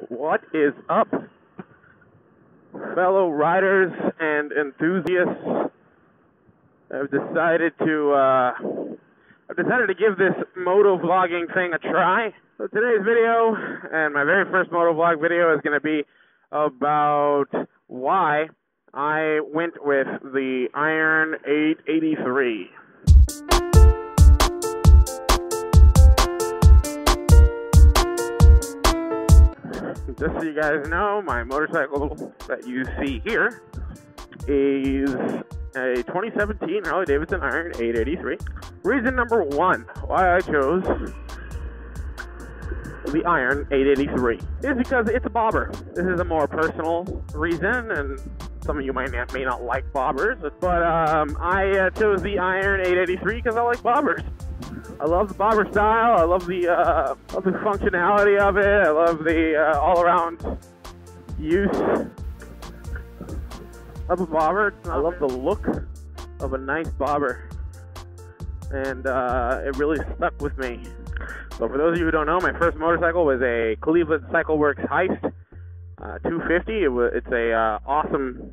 What is up, fellow riders and enthusiasts? I've decided to give this moto vlogging thing a try. So today's video, and my very first moto vlog video, is going to be about why I went with the Iron 883. Just so you guys know, my motorcycle that you see here is a 2017 Harley-Davidson Iron 883. Reason number one why I chose the Iron 883 is because it's a bobber. This is a more personal reason, and some of you may not like bobbers, but I chose the Iron 883 because I like bobbers. I love the bobber style. I love the functionality of it. I love the all-around use of a bobber. I love the look of a nice bobber, and it really stuck with me. So for those of you who don't know, my first motorcycle was a Cleveland Cycle Works Heist 250. It's a awesome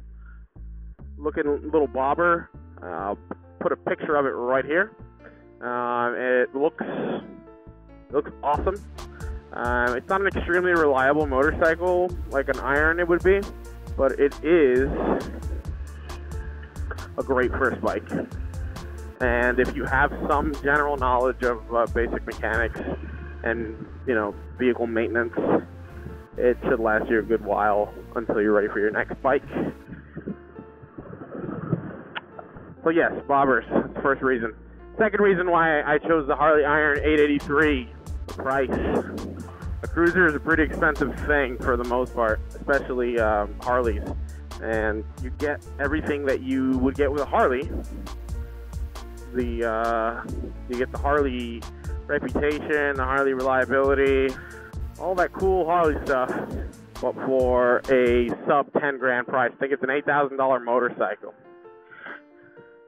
looking little bobber. I'll put a picture of it right here. It looks awesome. It's not an extremely reliable motorcycle like an Iron it would be, but it is a great first bike. And if you have some general knowledge of basic mechanics and, vehicle maintenance, it should last you a good while until you're ready for your next bike. So yes, bobbers, that's the first reason. Second reason why I chose the Harley Iron 883, the price. A cruiser is a pretty expensive thing for the most part, especially Harleys. And you get everything that you would get with a Harley. You get the Harley reputation, the Harley reliability, all that cool Harley stuff, but for a sub 10 grand price. I think it's an $8,000 motorcycle.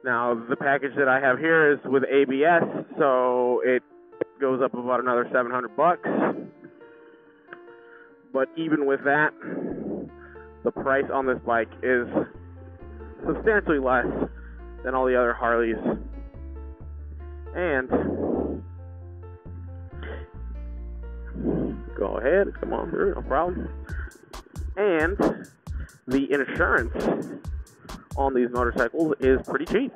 Now, the package that I have here is with ABS, so it goes up about another $700. But even with that, the price on this bike is substantially less than all the other Harleys. And go ahead, come on through, no problem. And the insurance on these motorcycles is pretty cheap.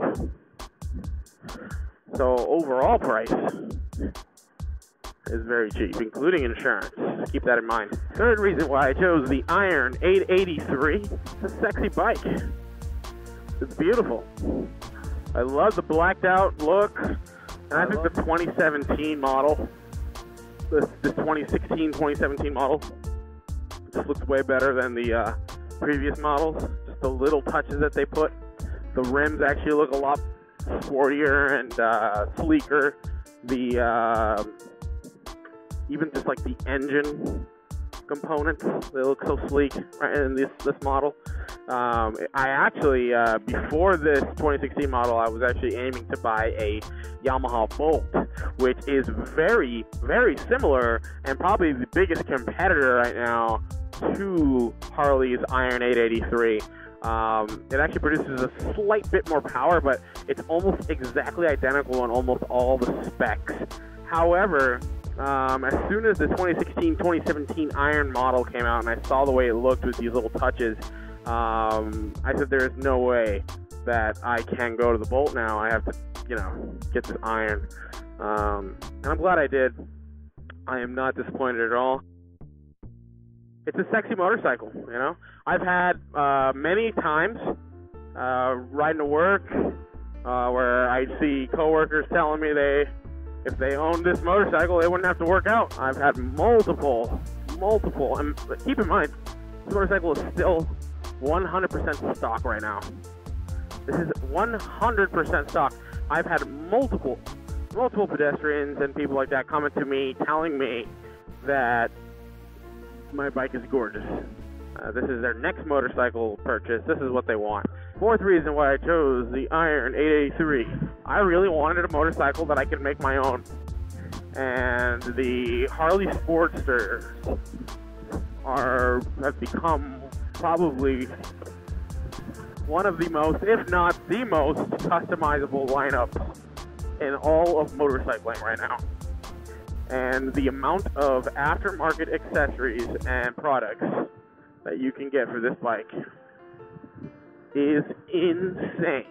So overall price is very cheap, including insurance. Keep that in mind. Third reason why I chose the Iron 883, it's a sexy bike. It's beautiful. I love the blacked out look, and I think the 2017 model, this 2016, 2017 model, just looks way better than the previous models. The little touches that they put. The rims actually look a lot sportier and sleeker. The even just like the engine components, they look so sleek right in this model. I actually before this 2016 model, I was actually aiming to buy a Yamaha Bolt, which is very, very similar and probably the biggest competitor right now to Harley's Iron 883. It actually produces a slight bit more power, but it's almost exactly identical on almost all the specs. However, as soon as the 2016-2017 Iron model came out and I saw the way it looked with these little touches, I said there is no way that I can go to the Bolt now. I have to, get this Iron. And I'm glad I did. I am not disappointed at all. It's a sexy motorcycle, I've had many times riding to work where I see coworkers telling me if they owned this motorcycle, they wouldn't have to work out. I've had multiple, and keep in mind, this motorcycle is still 100% stock right now. This is 100% stock. I've had multiple pedestrians and people like that coming to me telling me that my bike is gorgeous. This is their next motorcycle purchase. This is what they want. Fourth reason why I chose the Iron 883. I really wanted a motorcycle that I could make my own. And the Harley Sportsters have become probably one of the most, if not the most, customizable lineup in all of motorcycling right now. And the amount of aftermarket accessories and products that you can get for this bike is insane.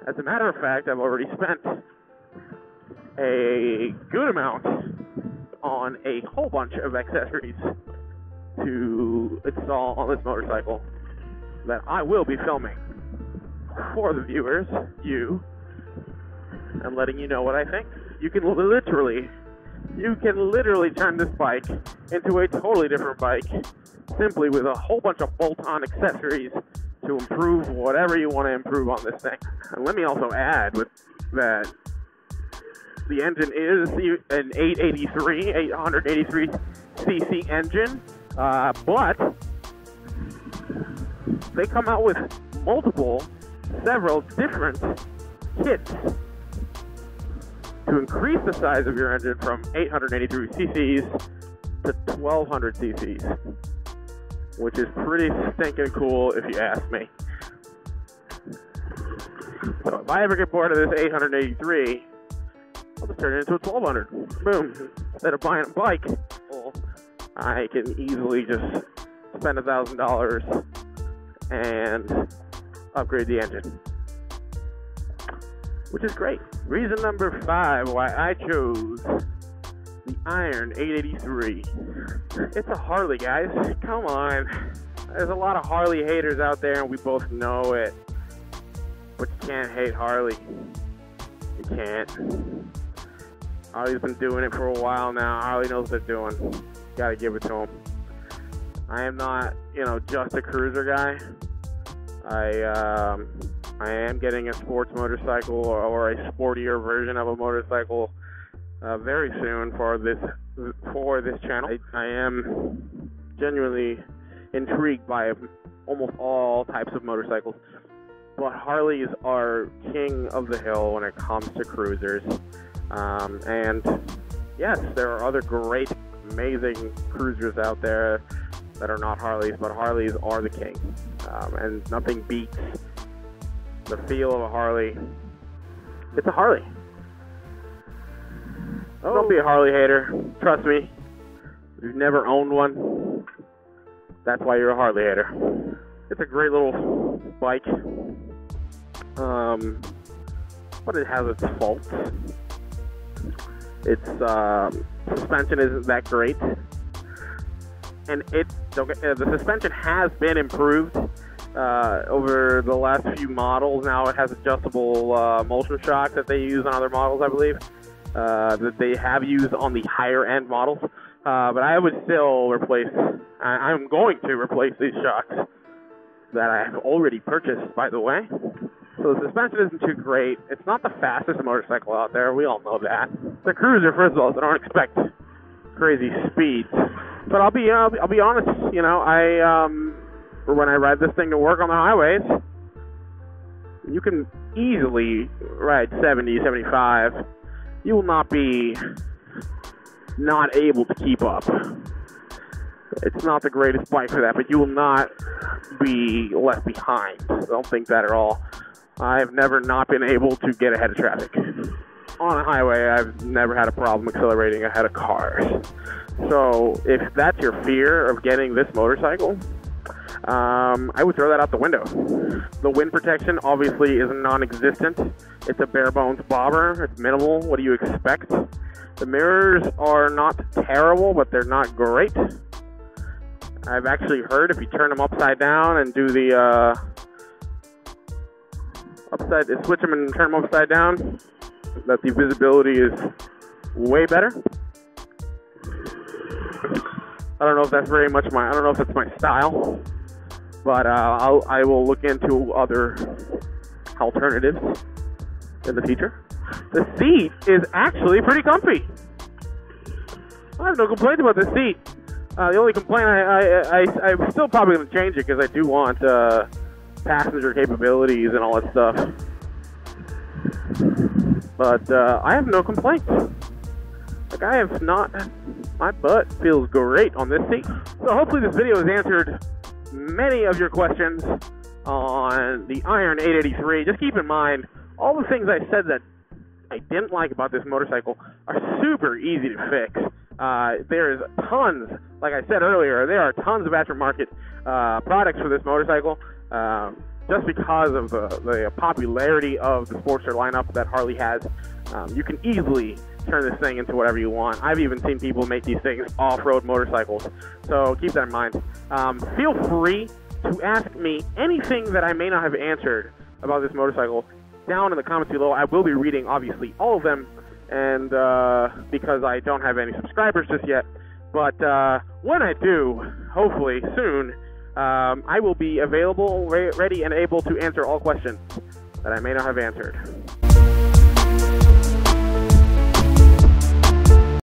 As a matter of fact, I've already spent a good amount on a whole bunch of accessories to install on this motorcycle that I will be filming for the viewers, you, and letting you know what I think. You can literally turn this bike into a totally different bike simply with a whole bunch of bolt-on accessories to improve whatever you want to improve on this thing. And let me also add that the engine is an 883cc engine, but they come out with several different kits to increase the size of your engine from 883 cc's to 1200 cc's, which is pretty stinking cool if you ask me. So if I ever get bored of this 883, I'll just turn it into a 1200. Boom. Instead of buying a bike, I can easily just spend $1,000 and upgrade the engine, which is great. Reason number 5 why I chose the Iron 883. It's a Harley, guys. Come on. There's a lot of Harley haters out there, and we both know it. But you can't hate Harley. You can't. Harley's been doing it for a while now. Harley knows what they're doing. Gotta give it to them. I am not, just a cruiser guy. I am getting a sports motorcycle or a sportier version of a motorcycle very soon for this channel. I am genuinely intrigued by almost all types of motorcycles, but Harleys are king of the hill when it comes to cruisers. And yes, there are other great, amazing cruisers out there that are not Harleys, but Harleys are the king, and nothing beats the feel of a Harley. It's a Harley. Oh. Don't be a Harley hater. Trust me. If you've never owned one, that's why you're a Harley hater. It's a great little bike. But it has its faults. Its suspension isn't that great. And the suspension has been improved over the last few models. Now it has adjustable motion shocks that they use on other models, I believe, that they have used on the higher end models. But I would still I'm going to replace these shocks that I have already purchased, by the way. So the suspension isn't too great. It's not the fastest motorcycle out there. We all know that. The cruiser, first of all, so don't expect crazy speeds. But I'll be honest. When I ride this thing to work on the highways, you can easily ride 70, 75. You will not be not able to keep up. It's not the greatest bike for that, but you will not be left behind. Don't think that at all. I've never not been able to get ahead of traffic. On a highway, I've never had a problem accelerating ahead of cars. So if that's your fear of getting this motorcycle, I would throw that out the window. The wind protection obviously is non-existent. It's a bare bones bobber. It's minimal. What do you expect? The mirrors are not terrible, but they're not great. I've actually heard if you turn them upside down and do the switch them and turn them upside down, that the visibility is way better. I don't know if that's my style, but I will look into other alternatives in the future. The seat is actually pretty comfy. I have no complaints about the seat. The only complaint I'm still probably going to change it because I do want passenger capabilities and all that stuff. But I have no complaints. Like I My butt feels great on this seat. So hopefully this video has answered many of your questions on the Iron 883. Just keep in mind, all the things I said that I didn't like about this motorcycle are super easy to fix. There's tons, like I said earlier, there are tons of aftermarket products for this motorcycle. Just because of the popularity of the Sportster lineup that Harley has, you can easily turn this thing into whatever you want. I've even seen people make these things off-road motorcycles, so keep that in mind. Feel free to ask me anything that I may not have answered about this motorcycle down in the comments below. I will be reading, obviously, all of them, and because I don't have any subscribers just yet, but when I do, hopefully soon, I will be available, ready, and able to answer all questions that I may not have answered.